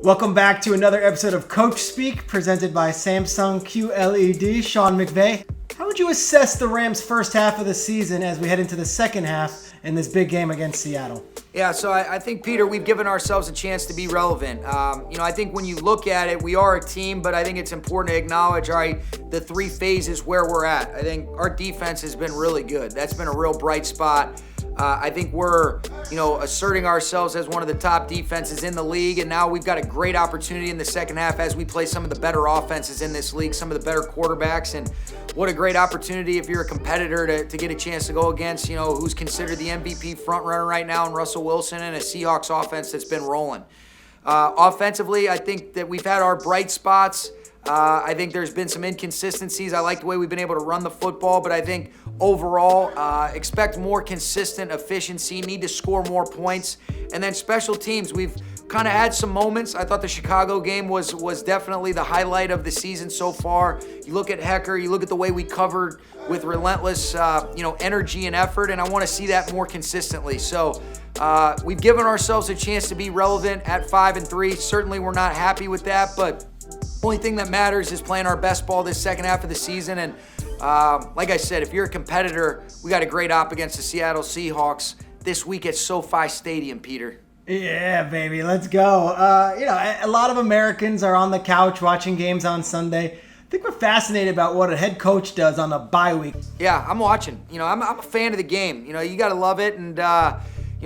Welcome back to another episode of Coach Speak, presented by Samsung QLED. Sean McVay, how would you assess the Rams' first half of the season as we head into the second half in this big game against Seattle? Yeah, so I think, Peter, we've given ourselves a chance to be relevant. I think when you look at it, we are a team, but I think it's important to acknowledge, all right, the three phases where we're at. I think our defense has been really good. That's been a real bright spot. I think we're, asserting ourselves as one of the top defenses in the league, and now we've got a great opportunity in the second half as we play some of the better offenses in this league, some of the better quarterbacks, and what a great opportunity if you're a competitor to get a chance to go against, who's considered the MVP frontrunner right now in Russell Wilson and a Seahawks offense that's been rolling. Offensively, I think that we've had our bright spots. I think there's been some inconsistencies. I like the way we've been able to run the football, but I think overall, expect more consistent efficiency, need to score more points. And then special teams, we've kind of had some moments. I thought the Chicago game was definitely the highlight of the season so far. You look at Hecker, you look at the way we covered with relentless, energy and effort, and I want to see that more consistently. So we've given ourselves a chance to be relevant at 5-3. Certainly we're not happy with that, but the only thing that matters is playing our best ball this second half of the season. And like I said, if you're a competitor, we got a great op against the Seattle Seahawks this week at SoFi Stadium, Peter. Yeah, baby, let's go. A lot of Americans are on the couch watching games on Sunday. I think we're fascinated about what a head coach does on a bye week. Yeah, I'm watching. I'm a fan of the game. You got to love it. And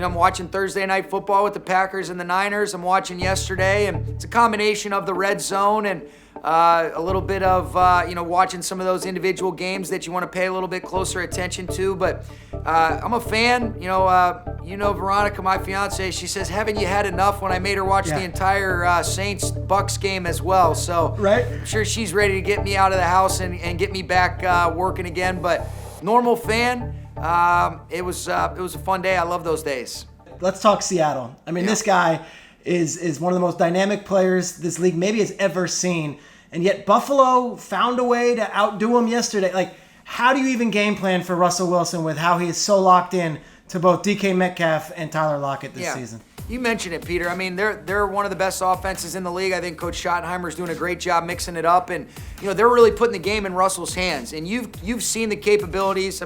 I'm watching Thursday Night Football with the Packers and the Niners. I'm watching yesterday, and it's a combination of the red zone and a little bit of, watching some of those individual games that you want to pay a little bit closer attention to. But I'm a fan. Veronica, my fiance, she says, haven't you had enough when I made her watch the entire Saints-Bucks game as well? So right. I'm sure she's ready to get me out of the house and get me back working again. But normal fan. It was a fun day. I love those days. Let's talk Seattle. This guy is one of the most dynamic players this league maybe has ever seen. And yet Buffalo found a way to outdo him yesterday. How do you even game plan for Russell Wilson with how he is so locked in to both DK Metcalf and Tyler Lockett this season? You mentioned it, Peter. They're one of the best offenses in the league. I think Coach Schottenheimer's doing a great job mixing it up. And, they're really putting the game in Russell's hands. And you've seen the capabilities.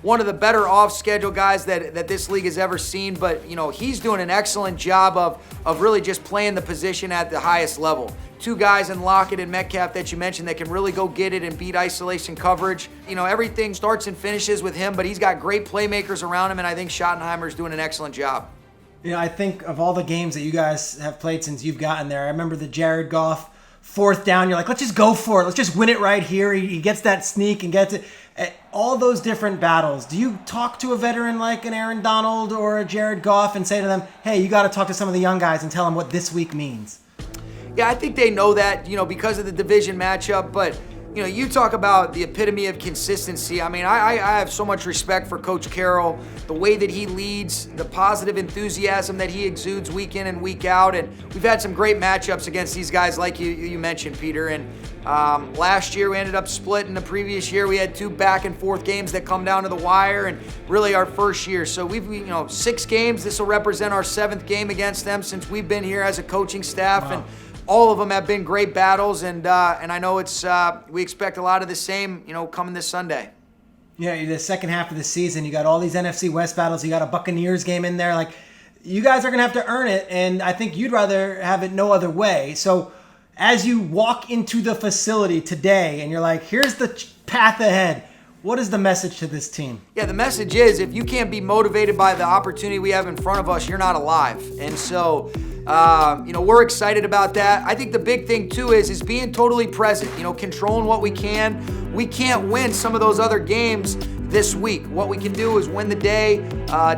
One of the better off-schedule guys that this league has ever seen, but he's doing an excellent job of really just playing the position at the highest level. Two guys in Lockett and Metcalf that you mentioned that can really go get it and beat isolation coverage. Everything starts and finishes with him, but he's got great playmakers around him, and I think Schottenheimer's doing an excellent job. I think of all the games that you guys have played since you've gotten there, I remember the Jared Goff fourth down. You're like, let's just go for it. Let's just win it right here. He gets that sneak and gets it. All those different battles. Do you talk to a veteran like an Aaron Donald or a Jared Goff and say to them, hey, you got to talk to some of the young guys and tell them what this week means? Yeah, I think they know that, because of the division matchup. But, you talk about the epitome of consistency. I have so much respect for Coach Carroll, the way that he leads, the positive enthusiasm that he exudes week in and week out. And we've had some great matchups against these guys like you mentioned, Peter. And last year we ended up splitting. The previous year we had two back-and-forth games that come down to the wire, and really our first year. So we've 6 games. This will represent our 7th game against them since we've been here as a coaching staff. Wow. And all of them have been great battles, and I know we expect a lot of the same, coming this Sunday. Yeah, the second half of the season, you got all these NFC West battles. You got a Buccaneers game in there. You guys are going to have to earn it, and I think you'd rather have it no other way. So as you walk into the facility today and you're like, here's the path ahead, what is the message to this team? Yeah, the message is if you can't be motivated by the opportunity we have in front of us, you're not alive. And so we're excited about that. I think the big thing too is being totally present, controlling what we can. We can't win some of those other games this week. What we can do is win the day,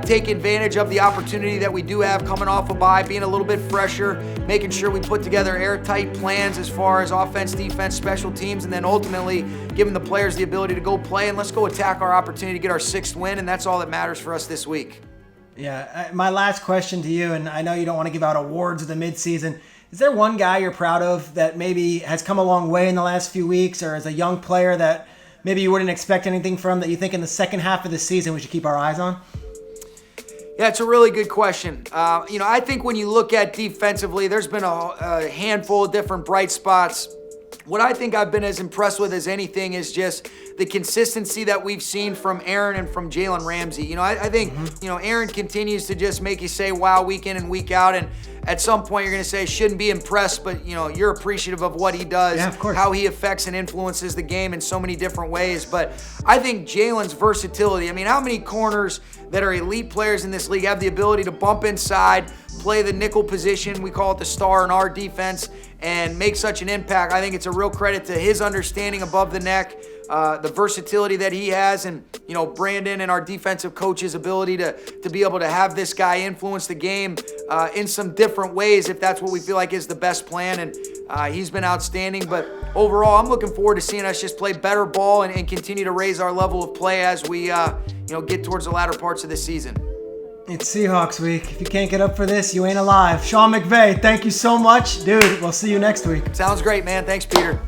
take advantage of the opportunity that we do have coming off a bye, being a little bit fresher, making sure we put together airtight plans as far as offense, defense, special teams, and then ultimately giving the players the ability to go play and let's go attack our opportunity to get our 6th win, and that's all that matters for us this week. Yeah, my last question to you, and I know you don't want to give out awards of the midseason. Is there one guy you're proud of that maybe has come a long way in the last few weeks, or as a young player that maybe you wouldn't expect anything from that you think in the second half of the season we should keep our eyes on? Yeah, it's a really good question. I think when you look at defensively, there's been a handful of different bright spots. What I think I've been as impressed with as anything is just the consistency that we've seen from Aaron and from Jalen Ramsey. I think, Aaron continues to just make you say, wow, week in and week out. And at some point you're going to say, shouldn't be impressed, but, you're appreciative of what he does, yeah, of course, how he affects and influences the game in so many different ways. But I think Jalen's versatility, how many corners that are elite players in this league have the ability to bump inside, play the nickel position, we call it the star in our defense, and make such an impact. I think it's a real credit to his understanding above the neck, the versatility that he has, and Brandon and our defensive coach's ability to be able to have this guy influence the game in some different ways if that's what we feel like is the best plan. And he's been outstanding. But overall, I'm looking forward to seeing us just play better ball and continue to raise our level of play as we get towards the latter parts of the season. It's Seahawks week. If you can't get up for this, you ain't alive. Sean McVay, thank you so much. Dude, we'll see you next week. Sounds great, man. Thanks, Peter.